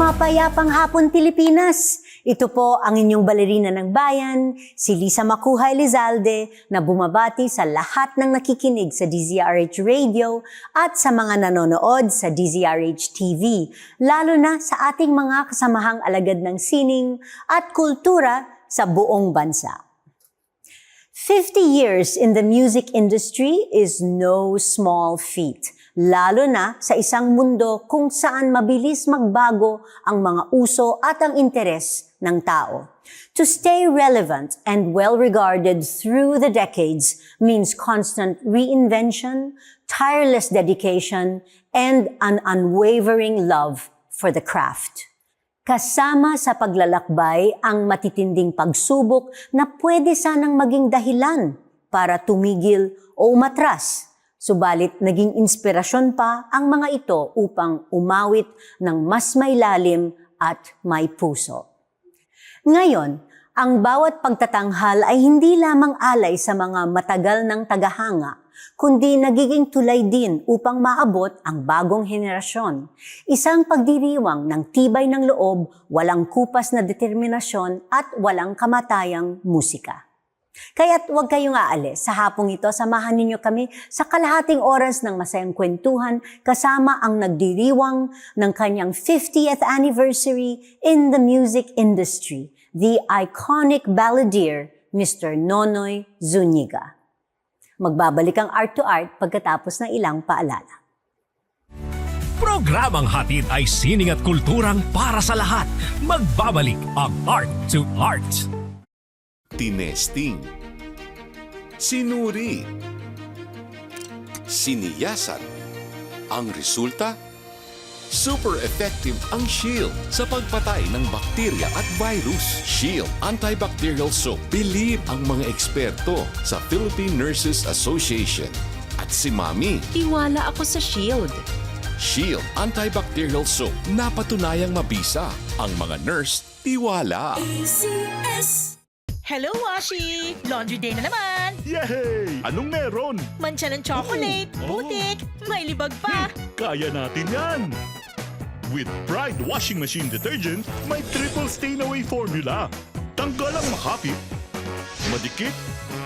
Mapayapang hapon, Pilipinas! Ito po ang inyong balerina ng bayan, si Lisa Macuja Elizalde, na bumabati sa lahat ng nakikinig sa DZRH Radio at sa mga nanonood sa DZRH TV, lalo na sa ating mga kasamahang alagad ng sining at kultura sa buong bansa. 50 years in the music industry is no small feat, lalo na sa isang mundo kung saan mabilis magbago ang mga uso at ang interes ng tao. To stay relevant and well-regarded through the decades means constant reinvention, tireless dedication, and an unwavering love for the craft. Kasama sa paglalakbay ang matitinding pagsubok na pwede sanang maging dahilan para tumigil o umatras. Subalit naging inspirasyon pa ang mga ito upang umawit ng mas may lalim at may puso. Ngayon, ang bawat pagtatanghal ay hindi lamang alay sa mga matagal ng tagahanga, kundi nagiging tulay din upang maabot ang bagong henerasyon. Isang pagdiriwang ng tibay ng loob, walang kupas na determinasyon at walang kamatayang musika. Kaya't huwag kayong aalis. Sa hapong ito, samahan ninyo kami sa kalahating oras ng masayang kwentuhan kasama ang nagdiriwang ng kanyang 50th anniversary in the music industry, the iconic balladeer, Mr. Nonoy Zuniga. Magbabalik ang Art to Art pagkatapos ng ilang paalala. Programang hatid ay sining at kulturang para sa lahat. Magbabalik ang Art to Art. Tinesting, sinuri, siniyasan. Ang resulta? Super effective ang Shield sa pagpatay ng bakterya at virus. Shield Antibacterial Soap. Believe ang mga eksperto sa Philippine Nurses Association. At si Mami. Tiwala ako sa Shield. Shield Antibacterial Soap. Napatunayang mabisa. Ang mga nurse, tiwala. ACS. Hello, Washi! Laundry day na naman! Yay! Anong meron? Mancha ng chocolate, putik, may libag pa. Kaya natin yan! With Pride Washing Machine Detergent, may triple stain-away formula. Tanggal ang makapit, madikit,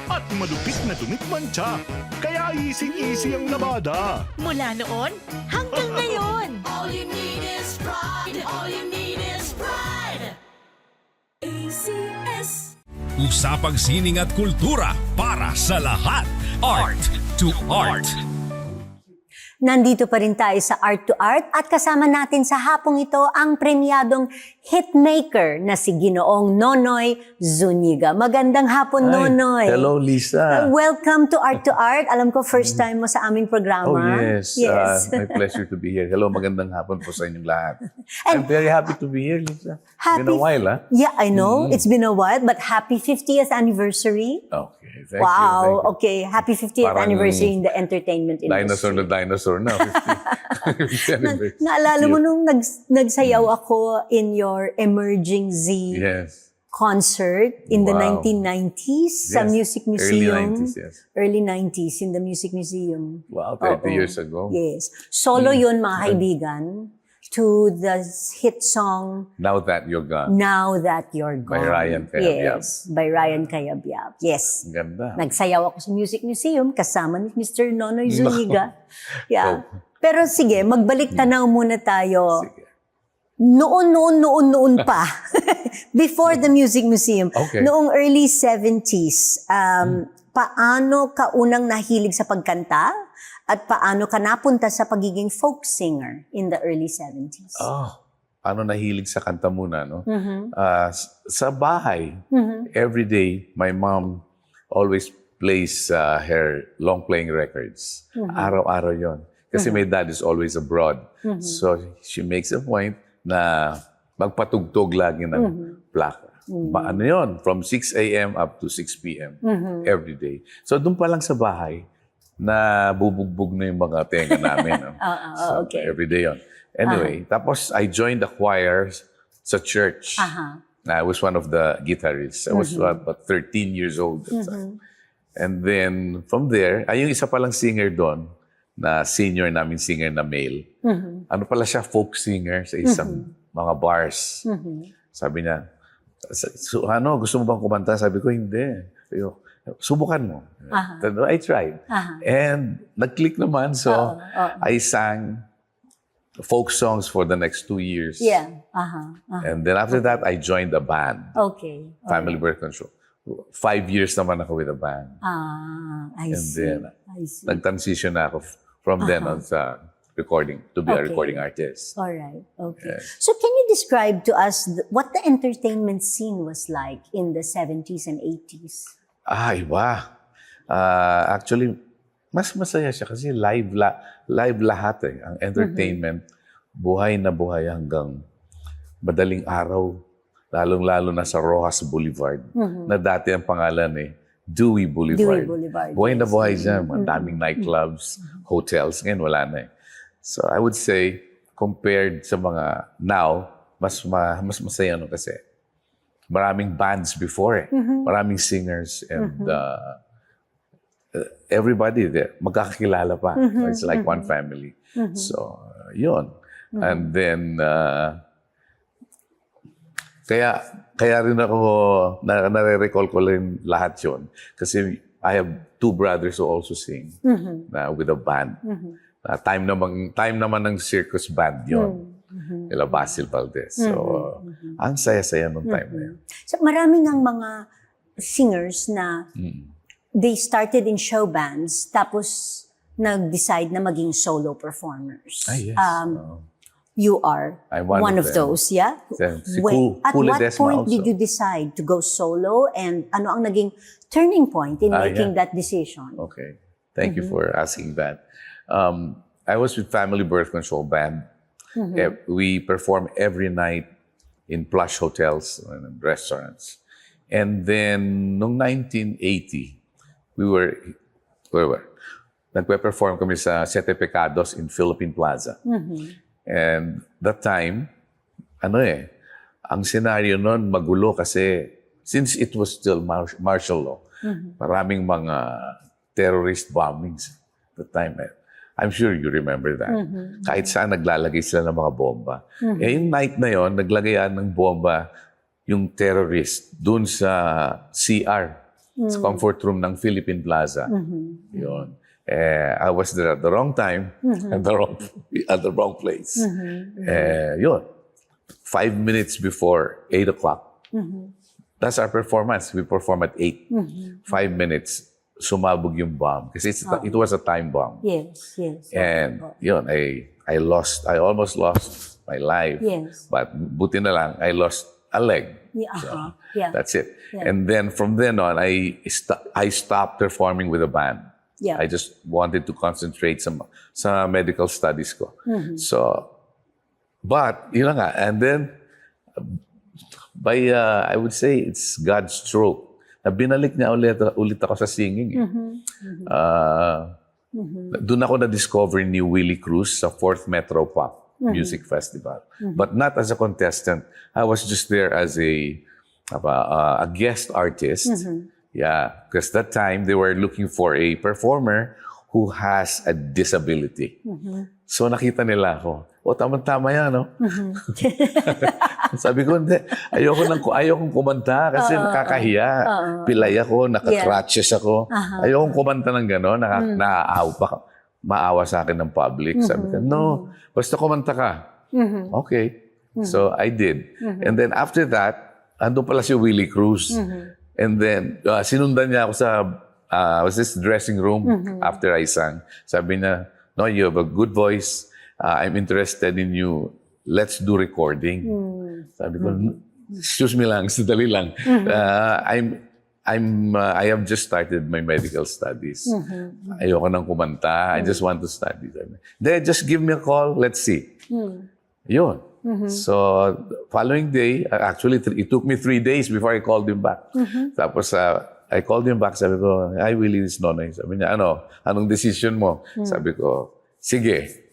at malupit na dumit mancha. Kaya easy-easy ang labada. Mula noon hanggang ngayon. All you need is pride. All you need is pride. ACS. Usapang sining at kultura para sa lahat. Art to Art. Nandito pa rin tayo sa Art to Art at kasama natin sa hapong ito ang premiadong hitmaker na si Ginoong Nonoy Zuniga. Magandang hapon, Hi. Nonoy. Hello, Lisa. Welcome to Art to Art. Alam ko, first time mo sa aming programa. Oh, yes. Yes. My pleasure to be here. Hello, magandang hapon po sa inyong lahat. I'm very happy to be here, Lisa. It's been a while, ha? Yeah, I know. It's been a while, but happy 50th anniversary. Okay, thank you. Wow. Thank you. Okay, happy 50th Parang anniversary in the entertainment Dinosaur industry. na dinosaur na. 50. Naalala mo nung nagsayaw ako in your Emerging Z Yes. concert in the Wow. 1990s sa Yes. Music Early Museum. 90s, yes. Early 90s in the Music Museum. Wow, 30 Oo. years ago. Yes. Solo yun, mga kaibigan, to the hit song Now That You're Gone. Now That You're Gone. By Ryan Cayabyab. Yes, by Ryan Cayabyab. Yes. Ang ganda. Nagsayaw ako sa Music Museum kasama ni Mr. Nonoy Zuniga. Yeah. Pero sige, magbalik tanaw muna tayo. Sige. Noon pa. Before the Music Museum. Okay. Noong early 70s, paano ka unang nahilig sa pagkanta? At paano ka napunta sa pagiging folk singer in the early 70s? Ano nahilig sa kanta muna, no? Sa bahay, every day, my mom always plays her long-playing records. Araw-araw yon. Kasi my dad is always abroad. So, she makes a point na magpatugtog lagi ng plaka. Ano yon? From 6 a.m. up to 6 p.m. Every day. So, doon pa lang sa bahay, na bubugbog na yung mga tenga namin. No? So, okay. every day yon. Anyway, tapos I joined the choir sa church. I was one of the guitarists. I was about 13 years old at the time. And then, from there, yung isa palang singer doon, na senior namin singer na male. Ano pala siya, folk singer sa isang mga bars. Sabi niya, gusto mo bang kumanta? Sabi ko, hindi. Sabi ko, subukan mo. I tried. And nag-click naman. So, I sang folk songs for the next 2 years. Yeah. And then after that, I joined a band, Okay. Family Birth Control. 5 years naman ako with a band. I And see. then, I see. nag-transition na ako from then on sa recording, to be a Okay. recording artist. All right. Okay. Yes. So can you describe to us what the entertainment scene was like in the 70s and 80s? Iba. Actually, mas masaya siya kasi live lahat eh. Ang entertainment, buhay na buhay hanggang madaling araw. Lalong-lalo na sa Rojas Boulevard, na dati ang pangalan eh, Dewey Boulevard. Dewey Boulevard, Buhay na yes. buhay dyan. Madaming nightclubs, hotels. Ngayon wala na eh. So I would say, compared sa mga now, mas masaya no kasi maraming bands before eh. Maraming singers and everybody there, magkakakilala pa. It's like one family. So, yun. And then, kaya rin ako, nare-recall ko rin lahat yun. Kasi I have 2 brothers who also sing na with a band. Time naman ng circus band yun. Nila Basil Valdez. So, ang saya-saya nung time na yun. So maraming ang mga singers na they started in show bands tapos nag-decide na maging solo performers. Yes. You are I'm one of them. those, yeah? Si At Cool what Ledesma point also. did you decide to go solo and ano ang naging turning point in making that decision? Okay. Thank you for asking that. I was with Family Birth Control Band. We perform every night in plush hotels and restaurants. And then, noong 1980, we were? Nagpe-perform kami sa Siete Pecados in Philippine Plaza. And that time, ang scenario noon magulo kasi since it was still martial law, maraming mga terrorist bombings at the time. I'm sure you remember that. Kahit saan naglalagay sila ng mga bomba. Yung night na yon, naglagayan ng bomba yung terrorist dun sa CR, sa comfort room ng Philippine Plaza. Yun. I was there at the wrong time and at the wrong place. Yun. 5 minutes before 8 o'clock. That's our performance. We perform at 8. 5 minutes, sumabog yung bomb. Kasi it was a time bomb. Yes. And yun, I almost lost my life. Yes. But buti na lang, I lost a leg. Yeah, yeah. That's it. Yeah. And then from then on, I stopped performing with a band. Yeah. I just wanted to concentrate sa medical studies ko. So, but, yun lang nga. And then, by, I would say, it's God's stroke. Na binalik niya ulit ako sa singing. Doon ako na-discover ni Willie Cruz sa 4th Metro Pop Music Festival. But not as a contestant. I was just there as a guest artist. Yeah, because that time they were looking for a performer who has a disability. So nakita nila ako. Tama-tama yan, no? Sabi ko, hindi. Ayokong kumanta kasi nakakahiya. Pilay ako, naka-crutches ako. Ayokong kumanta ng gano'n. Maawa sa akin ng public. Sabi ko, no, basta kumanta ka. Okay. So I did. And then after that, andun pala si Willie Cruz. And then, sinundan niya ako sa was this dressing room after I sang. Sabi niya, no, you have a good voice. I'm interested in you. Let's do recording. Sabi ko, excuse me lang, sadali lang. I have just started my medical studies. Ayoko nang kumanta. I just want to study. Then just give me a call. Let's see. Yun. So, following day, actually, it took me 3 days before I called him back. Tapos, I called him back. Sabi ko, hi, Willie, this Nonoy. Sabi niya, anong decision mo? Sabi ko, sige,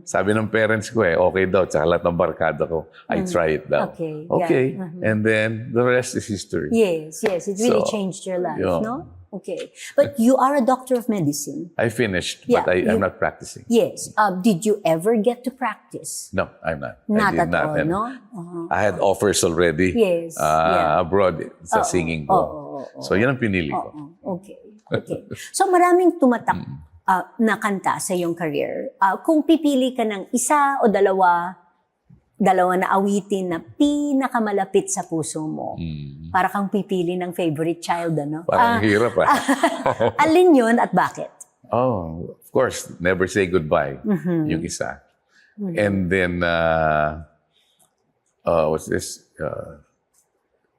Sabi ng parents ko okay daw, tsaka lahat ng barkada ko, I try it daw. Okay, yeah. Okay. And then, the rest is history. Yes, yes. It really So, changed your life, yeah. no? Okay. But you are a doctor of medicine. I finished, Yeah, but I'm you- not practicing. Yes. Did you ever get to practice? No, I'm not. Not I at did not. all, And no? Uh-huh. I had offers already Yes, yeah. abroad sa singing ko. Oo. So, yun ang pinili ko. Okay. Okay. So maraming tumatak na kanta sa iyong career. Kung pipili ka ng isa o dalawa na awitin na pinakamalapit sa puso mo, para kang pipili ng favorite child, ano? Parang hirap Alin yun at bakit? Oh, of course, Never Say Goodbye, yung isa. And then, what's this?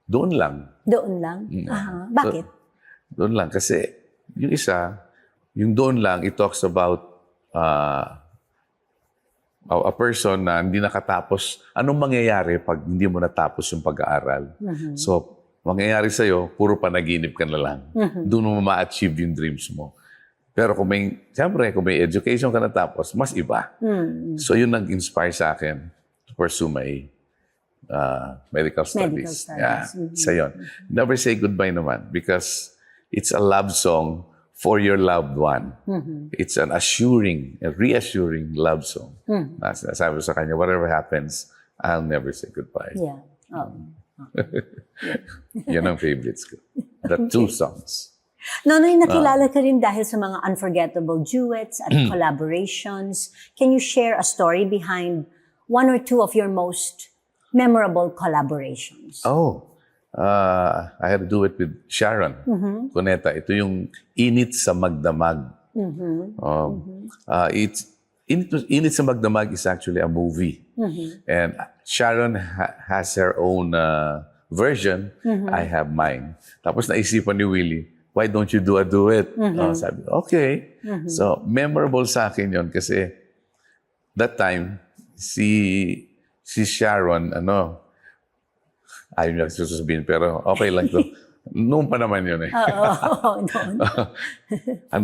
Doon lang. Doon lang? Aha. Bakit? Doon lang. Kasi yung isa, yung doon lang, it talks about a person na hindi nakatapos. Anong mangyayari pag hindi mo natapos yung pag-aaral? So, mangyayari sa'yo, puro panaginip ka na lang. Doon mo ma-achieve yung dreams mo. Pero siyempre, kung may education ka natapos, mas iba. So, yun nag-inspire sa akin to pursue my medical studies. studies. Yeah, sa yun. Never Say Goodbye naman because it's a love song for your loved one. It's a reassuring love song. Sabi ko sa kanya, whatever happens, I'll never say goodbye. Yeah. Yan ang favorites ko. The two songs. Nonoy, nakilala ka rin dahil sa mga unforgettable duets at collaborations. Can you share a story behind one or two of your most memorable collaborations? Oh, I had to do it with Sharon Cuneta. Ito yung Init sa Magdamag. Init sa Magdamag is actually a movie. And Sharon has her own version. I have mine. Tapos naisipan ni Willie, why don't you do a duet? Sabi, okay. So, memorable sa akin yon kasi that time, si Sharon, ayaw niya sasabihin, pero okay lang to. Noon pa naman yun eh.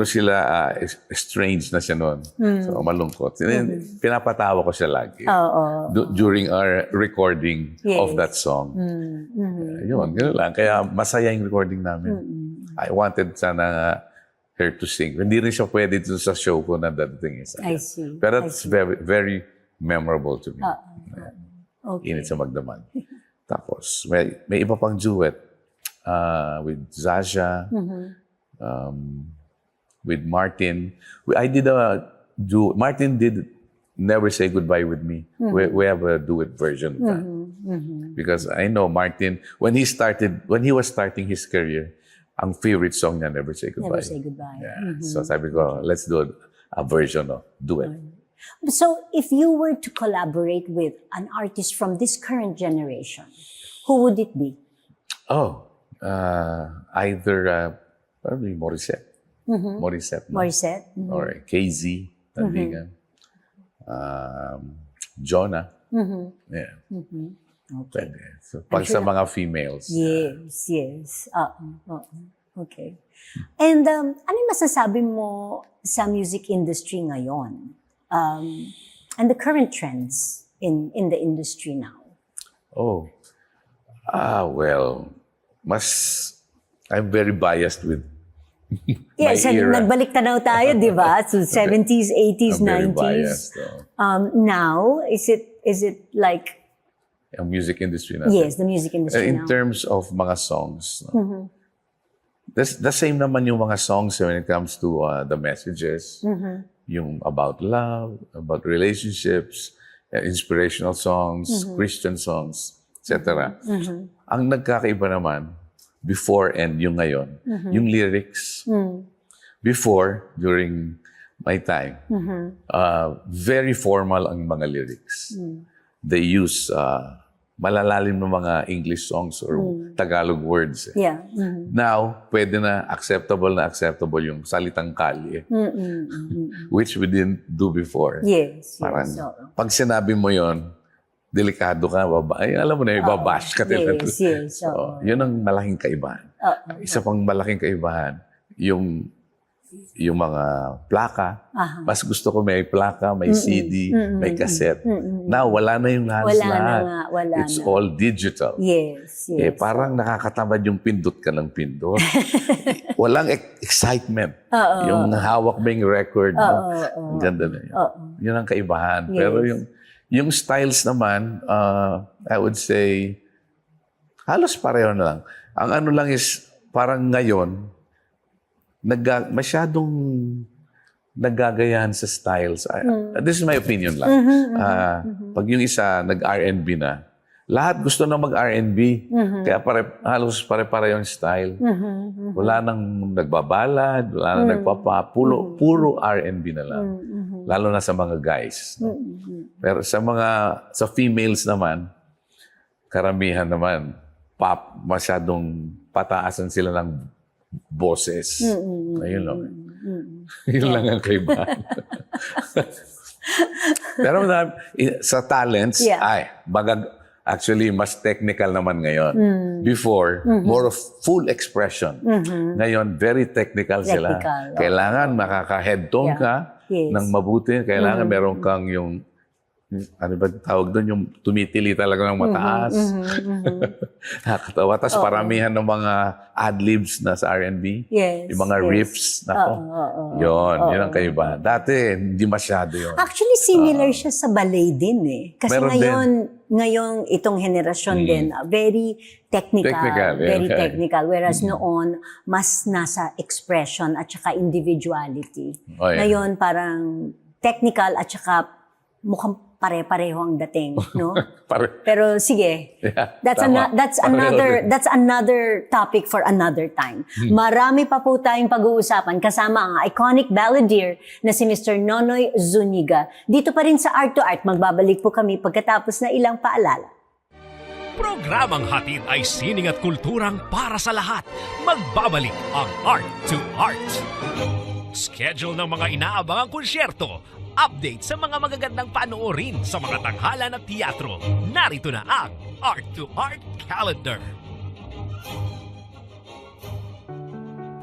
Sila, strange na siya noon. So, malungkot. Pinapatawa ko siya lagi. During our recording of that song. Yun, gano'n lang. Kaya masaya yung recording namin. I wanted sana her to sing. Hindi rin siya pwede dun sa show ko na dating isa. I see. Pero it's very, very memorable to me. Okay. Init sa Magdamag. Tapos, may iba pang duet with Zasha, with Martin. Martin did Never Say Goodbye with me. We have a duet version of that. Because I know Martin, when he was starting his career, ang favorite song niya, Never Say Goodbye. Never Say Goodbye. Yeah. So sabi ko, let's do a version of duet. So, if you were to collaborate with an artist from this current generation, who would it be? Oh, either probably Morissette. Morissette. No? Morissette? Or KZ, Tandigan. Jonah. Yeah. Pwede. So, pag sa mga females. Yes. Okay. And ano yung masasabi mo sa music industry ngayon? And the current trends in the industry now? Oh. Well, I'm very biased with Yes, my era. nagbalik tanaw tayo, di ba? So 70s, 80s, I'm very 90s. biased. Now, is it like, Ang music industry natin. yes, the music industry In now? terms of mga songs, no? The same naman yung mga songs when it comes to the messages, yung about love, about relationships, inspirational songs, Christian songs, etc. Ang nagkakaiba naman, before and yung ngayon, yung lyrics. Before, during my time, very formal ang mga lyrics. They use malalalim ng mga English songs or Tagalog words. Yeah. Now, pwede na acceptable yung salitang kalye. Which we didn't do before. Yes. Parang, Oo. pag sinabi mo yon, delikado ka, alam mo na, ibabash ka. Yes. So, yun ang malaking kaibahan. Isa pang malaking kaibahan, yung yung mga plaka. Aha. Mas gusto ko may plaka, may CD, may cassette. Now, wala na yung Wala na lahat. nga, wala It's na. all digital. Yes, yes. Parang nakakatamad yung pindot ka ng pindot. Walang excitement. Yung hawak mo yung record mo. Ang ganda na yun. Yun ang kaibahan. Yes. Pero yung styles naman, I would say, halos pareho na lang. Ang ano lang is, parang ngayon, masyadong naggagayahan sa styles. This is my opinion lang. Pag yung isa nag-R&B na, lahat gusto na mag-R&B. Kaya halos pare-pare yung style. Wala nang nagbabalad, wala nang puro R&B na lang. Lalo na sa mga guys. No? Pero sa females naman, karamihan naman, pop, masyadong pataasan sila ng boses. Ayun lang. Yun lang ang kaibahan. Pero sa talents, actually, mas technical naman ngayon. Before, more of full expression. Ngayon, very technical sila. Kailangan makaka-head tone ka ng mabuti. Kailangan meron kang yung ano ba tawag doon, yung tumitili talaga ng mataas. Nakakatawa. Tapos paramihan ng mga ad-libs na sa R&B. Yes, yung mga riffs. Nako. Yun ang kaibahan. Dati, hindi masyado yun. Actually, similar siya sa ballet din eh. Kasi Meron ngayong itong henerasyon din, very technical. Very technical. Whereas noon, mas nasa expression at saka individuality. Ngayon, parang technical at saka mukhang pare-pareho ang dating, no? Pero sige, that's another topic for another time. Marami pa po tayong pag-uusapan kasama ang iconic balladeer na si Mr. Nonoy Zuniga. Dito pa rin sa Art to Art, magbabalik po kami pagkatapos na ilang paalala. Programang hatid ay sining at kulturang para sa lahat. Magbabalik ang Art to Art. Schedule ng mga inaabangang konsyerto, update sa mga magagandang panoorin sa mga tanghalan at teatro. Narito na ang Art to Art Calendar.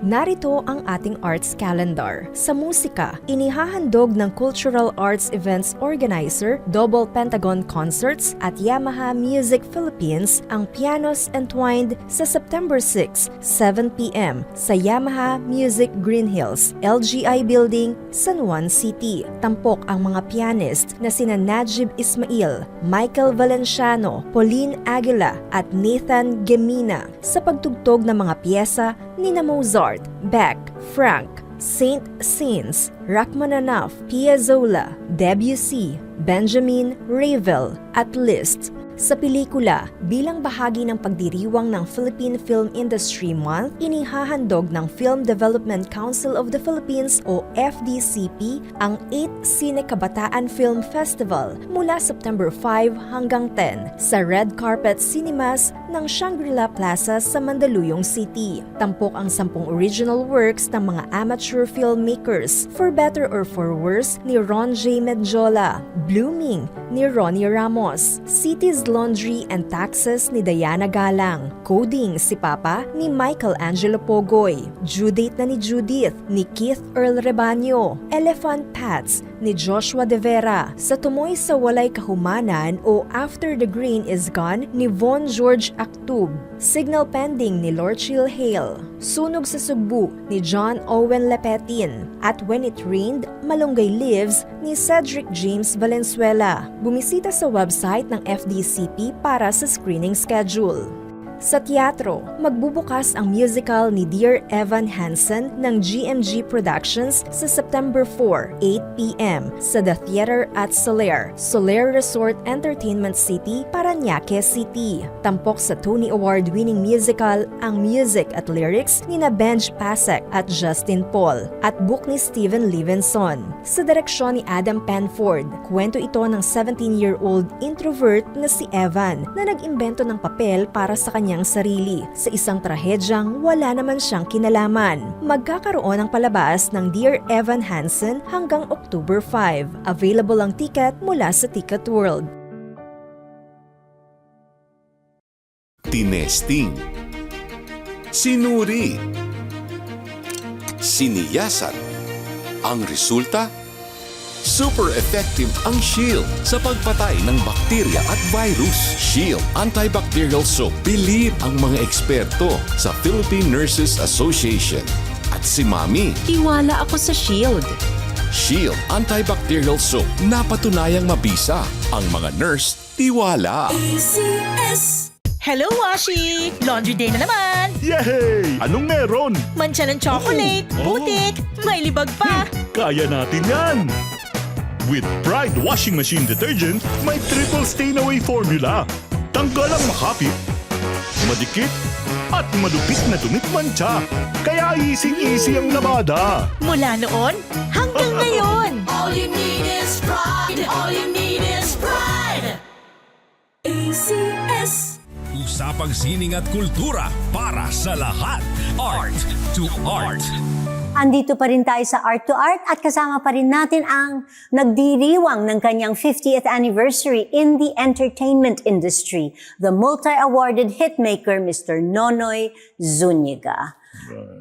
Narito ang ating arts calendar. Sa musika, inihahandog ng Cultural Arts Events Organizer, Double Pentagon Concerts at Yamaha Music Philippines ang Pianos Entwined sa September 6, 7 p.m. sa Yamaha Music Green Hills, LGI Building, San Juan City. Tampok ang mga pianist na sina Najib Ismail, Michael Valenciano, Pauline Aguila at Nathan Gemina sa pagtugtog ng mga piyesa ni Mozart, Beck, Frank, Saint-Saëns, Rachmaninoff, Piazzolla, Debussy, Benjamin, Ravel at Liszt. Sa pelikula, bilang bahagi ng pagdiriwang ng Philippine Film Industry Month, inihahandog ng Film Development Council of the Philippines o FDCP ang 8th Cine Kabataan Film Festival mula September 5 hanggang 10 sa Red Carpet Cinemas ng Shangri-La Plaza sa Mandaluyong City. Tampok ang 10 original works ng mga amateur filmmakers, For Better or For Worse ni Ron J. Medjola, Blooming ni Ronnie Ramos, Cities Laundry and Taxes ni Diana Galang, Coding si Papa ni Michael Angelo Pogoy, Due Date na ni Judith ni Keith Earl Rebaño, Elephant Pats ni Joshua De Vera, Sa Tumoy sa Walay Kahumanan o After the Grain is Gone ni Von George Actub, Signal Pending ni Lorchil Hale, Sunog sa Sugbu ni John Owen Lepetin, at When It Rained, Malunggay Lives ni Cedric James Valenzuela. Bumisita sa website ng FDCP para sa screening schedule. Sa teatro, magbubukas ang musical ni Dear Evan Hansen ng GMG Productions sa September 4, 8 p.m. sa The Theater at Soler, Soler Resort Entertainment City, Parañaque City. Tampok sa Tony Award-winning musical ang music at lyrics ni Benj Pasek at Justin Paul at book ni Steven Levinson. Sa direksyon ni Adam Penford, kwento ito ng 17-year-old introvert na si Evan na nag-imbento ng papel para sa kanyang sarili sa isang trahedyang wala naman siyang kinalaman. Magkakaroon ng palabas ng Dear Evan Hansen hanggang October 5. Available ang ticket mula sa Ticket World. Tinesting. Sinuri. siniyasan. Ang resulta? Super effective ang Shield sa pagpatay ng bakterya at virus. Shield Antibacterial Soap. Believe ang mga eksperto sa Philippine Nurses Association. At si Mami, Tiwala ako sa Shield. Shield Antibacterial Soap. Napatunayang mabisa. Ang mga nurse, tiwala. Hello, Washi! Laundry day na naman! Yay! Anong meron? Mancha ng chocolate, putik, may libag pa. Kaya natin yan! With Pride Washing Machine Detergent, may triple stain-away formula. Tanggal ang makapit, madikit, at madupit na dumit-mancha. Kaya easy-easy ang labada. Mula noon hanggang ngayon. All you need is pride. All you need is pride. Usapang sining at kultura para sa lahat. Art to Art. Andito pa rin tayo sa Art to Art at kasama pa rin natin ang nagdiriwang ng kanyang 50th anniversary in the entertainment industry, the multi-awarded hitmaker, Mr. Nonoy Zuniga.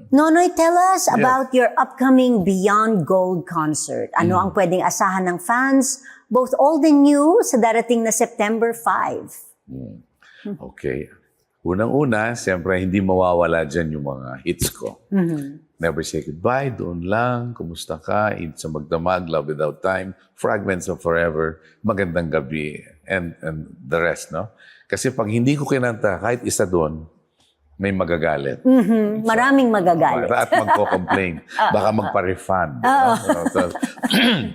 Nonoy, tell us about your upcoming Beyond Gold concert. Ano ang pwedeng asahan ng fans, both old and new, sa darating na September 5? Okay. Unang-una, siyempre, hindi mawawala dyan yung mga hits ko. Never Say Goodbye, Doon Lang, Kumusta Ka, It's a Magdamag, Love Without Time, Fragments of Forever, Magandang Gabi, and the rest, no? Kasi pag hindi ko kinanta, kahit isa doon, may magagalit. Maraming magagalit. At magko-complain. Baka magpa-refund.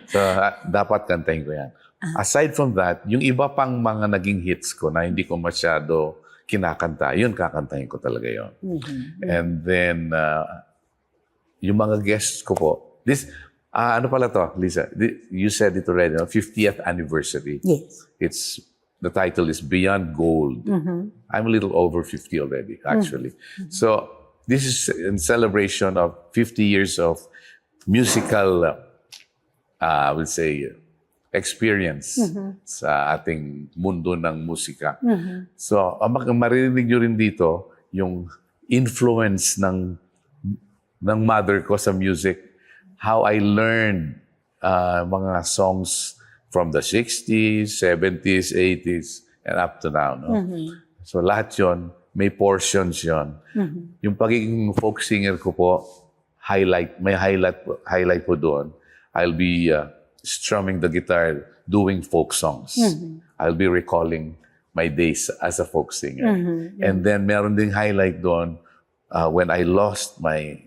So, dapat kantahin ko yan. Aside from that, yung iba pang mga naging hits ko na hindi ko masyado kinakanta, yun kakantahin ko talaga yun. And then, yung mga guests ko po, ano pala to, Lisa? You said it already, no? 50th anniversary. Yes. The title is Beyond Gold. I'm a little over 50 already, actually. So, this is in celebration of 50 years of musical, I would say, experience sa ating mundo ng musika. So, maririnig nyo rin dito yung influence ng mother ko sa music, how I learned mga songs from the 60s, 70s, 80s, and up to now. No? So lahat yon may portions yon. Yung pagiging folk singer ko po, may highlight po doon. I'll be strumming the guitar, doing folk songs. I'll be recalling my days as a folk singer. And then meron ding highlight doon when I lost my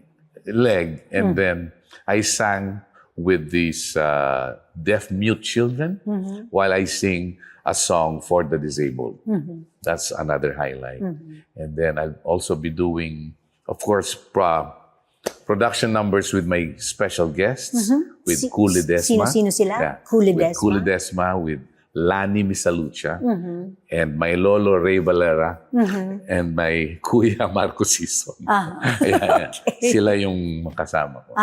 leg, and then I sang with these deaf-mute children while I sing a song for the disabled. That's another highlight. And then I'll also be doing, of course, production numbers with my special guests, with Kuli Desma. Sino sila? Yeah. Kuli With Desma? Kuli Desma, with Lani Misalucha, and my Lolo Ray Valera, and my Kuya Marco Sison. Sila yung kasama ko.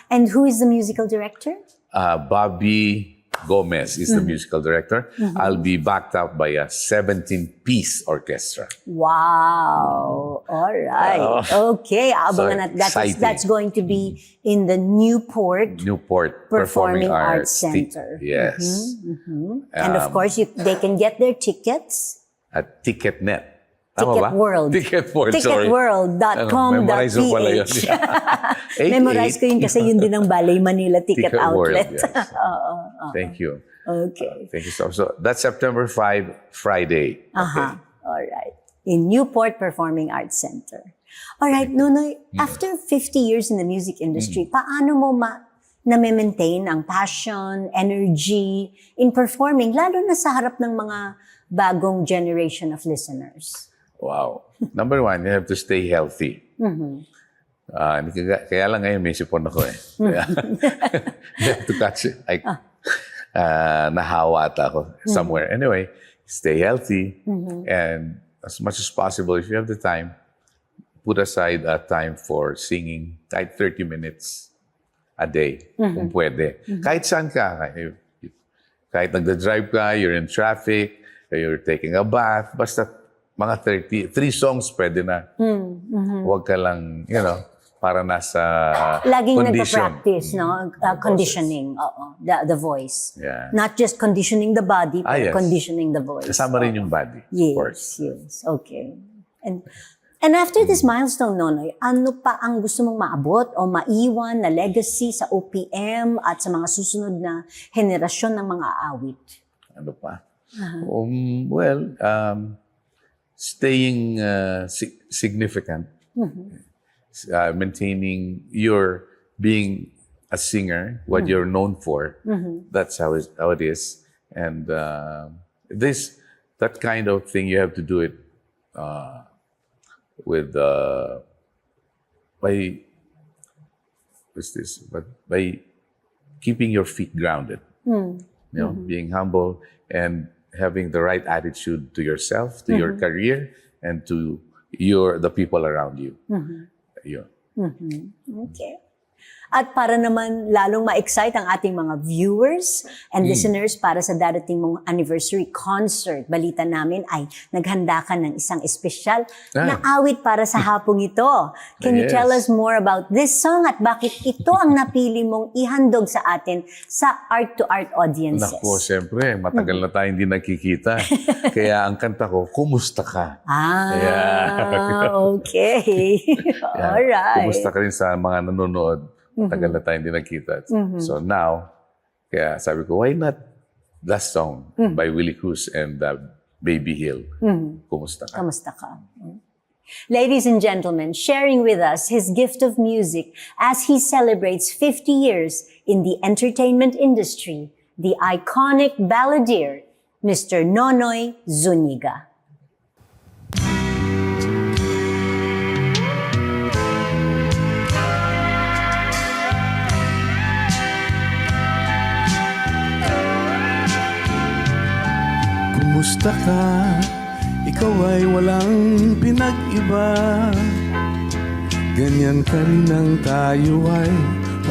And who is the musical director? Bobby Gomez is the musical director. I'll be backed up by a 17-piece orchestra. Wow. All right. Okay. Abangan natin. That's going to be in the Newport Performing Arts Center. Yes. And of course, they can get their tickets. At TicketNet. Ticket World. Memorize mo pala yun. Ticketworld.com.ph. Memorize ko yun kasi yun din ang Ballet Manila Ticket Outlet. World, yes. Thank you. Okay. Thank you so that's September 5, Friday. Okay. All right. In Newport Performing Arts Center. All right, Nonoy, after 50 years in the music industry, paano mo na-maintain ang passion, energy in performing, lalo na sa harap ng mga bagong generation of listeners? Wow. Number one, you have to stay healthy. Kaya lang ngayon may sipon ako eh. You have to catch it. Nahawa ata ako somewhere. Anyway, stay healthy. And as much as possible, if you have the time, put aside a time for singing, kahit 30 minutes a day, kung pwede. Kahit saan ka. Kahit nagda-drive ka, you're in traffic, you're taking a bath, basta mga 3 songs pwede na. Huwag ka lang, para nasa Laging condition. nagpa-practice, no? Conditioning, oo. The voice. Yeah. Not just conditioning the body, but yes. conditioning the voice. Kasama rin yung body, Yes, of course. yes. Okay. And after this milestone, Nonoy, ano pa ang gusto mong maabot o maiwan na legacy sa OPM at sa mga susunod na henerasyon ng mga awit? Ano pa? Well, staying significant, maintaining your being a singer, what you're known for. That's how it is. And that kind of thing, you have to do it with by keeping your feet grounded. You know, being humble and having the right attitude to yourself, to your career, and to the people around you. Yun. Okay. At para naman lalong ma-excite ang ating mga viewers and listeners para sa darating mong anniversary concert, balita namin ay naghanda ka ng isang espesyal na awit para sa hapong ito. Can you Yes. tell us more about this song at bakit ito ang napili mong ihandog sa atin sa art-to-art audiences? Naku, siyempre, matagal na tayo hindi nakikita. Kaya ang kanta ko, Kumusta Ka? Yeah. Okay. Yeah. Alright. Kumusta ka rin sa mga nanonood? Matagal na tayo hindi nakita. So now, kaya sabi ko, why not that song by Willie Cruz and Baby Hill? Kumusta Ka? Kamusta ka? Ladies and gentlemen, sharing with us his gift of music as he celebrates 50 years in the entertainment industry, the iconic balladeer, Mr. Nonoy Zuniga. Kumusta ka? Ikaw ay walang pinag-iba. Ganyan ka rin ang tayo ay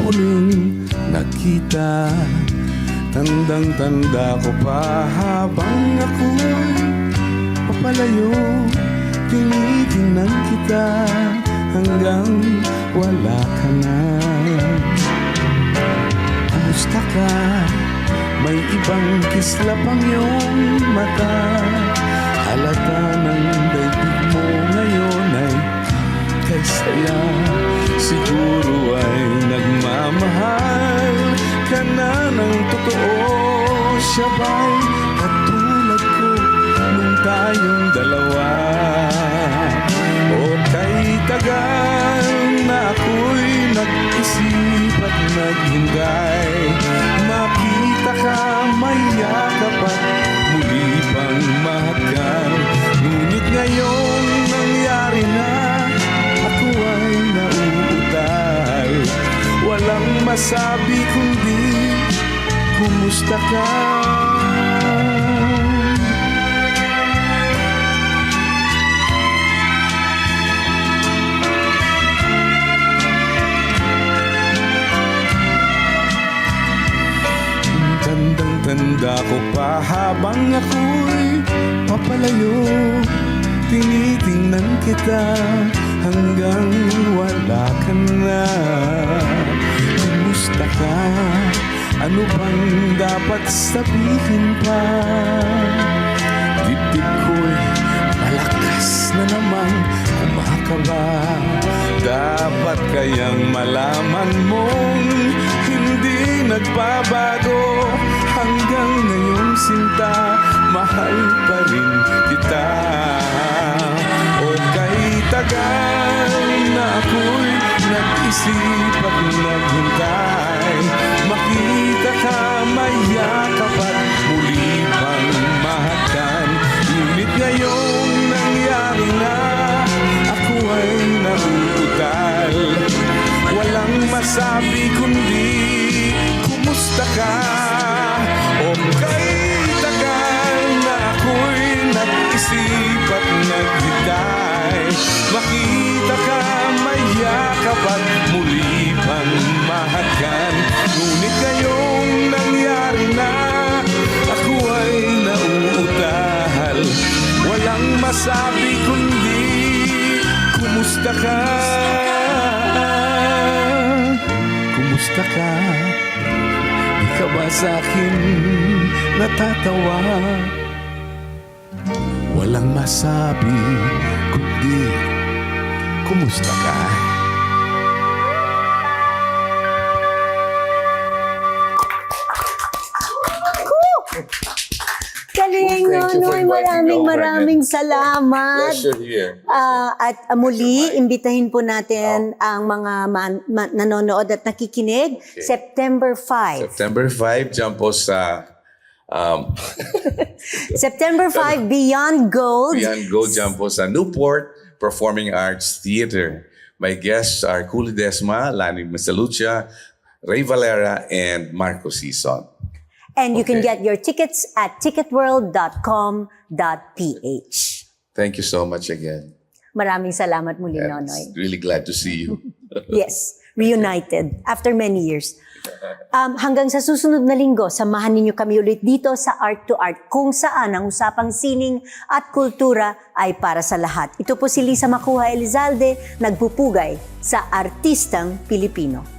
muling nakita. Tandang-tanda ko pa habang ako'y papalayo. Tinitingnan kita hanggang wala ka na. Kumusta ka? May ibang kislap ang iyong mata. Halata ng daigdig mo ngayon ay kay saya. Siguro ay nagmamahal ka na ng totoo. Siya ba'y katulad ko nung tayong dalawa? O kay tagal na ako'y nag-isip at naghintay. Makita ka, may yakap at muli pang mahagkan. Ngunit ngayong nangyari na, ako ay nauutal. Walang masabi kundi, kumusta ka? Tandang-tanda ko pa habang ako'y papalayo. Tinitingnan kita hanggang wala ka na. Kumusta ka? Ano bang dapat sabihin pa? Dibdib ko'y malakas na namang kumakaba. Dapat kayang malaman mong hindi nagbabago. Hanggang ngayong sinta, mahal pa rin kita. O kay tagal na ako'y nag-isip at naghintay. Makita ka, may yakap at muli pang mahagkan. Ngunit ngayong nangyari na, ako ay nauutal. Walang masabi kundi, kumusta ka? O kay tagal na ako'y nag-isip at naghintay. Makita ka, may yakap at muli pang mahagkan. Ngunit ngayong nangyari na, ako ay nauutal. Walang masabi kundi, kumusta ka? kumusta ka? Di ka ba sa'kin natatawa? Walang masabi kundi kumusta ka? Galing, Thank you for Nonoy. inviting me over, Maraming salamat. Pleasure here. At muli, imbitahin po natin ang mga nanonood at nakikinig. September 5. September 5, dyan po sa September 5, Beyond Gold. Beyond Go, dyan po sa Newport Performing Arts Theater. My guests are Kuli Desma, Lani Masalucha, Ray Valera, and Marco Sison. And you can Okay. get your tickets at ticketworld.com.ph. Thank you so much again. Maraming salamat muli, And Nonoy. really glad to see you. Yes, reunited after many years. Hanggang sa susunod na linggo, samahan ninyo kami ulit dito sa Art to Art, kung saan ang usapang sining at kultura ay para sa lahat. Ito po si Lisa Macuja Elizalde, nagpupugay sa Artistang Pilipino.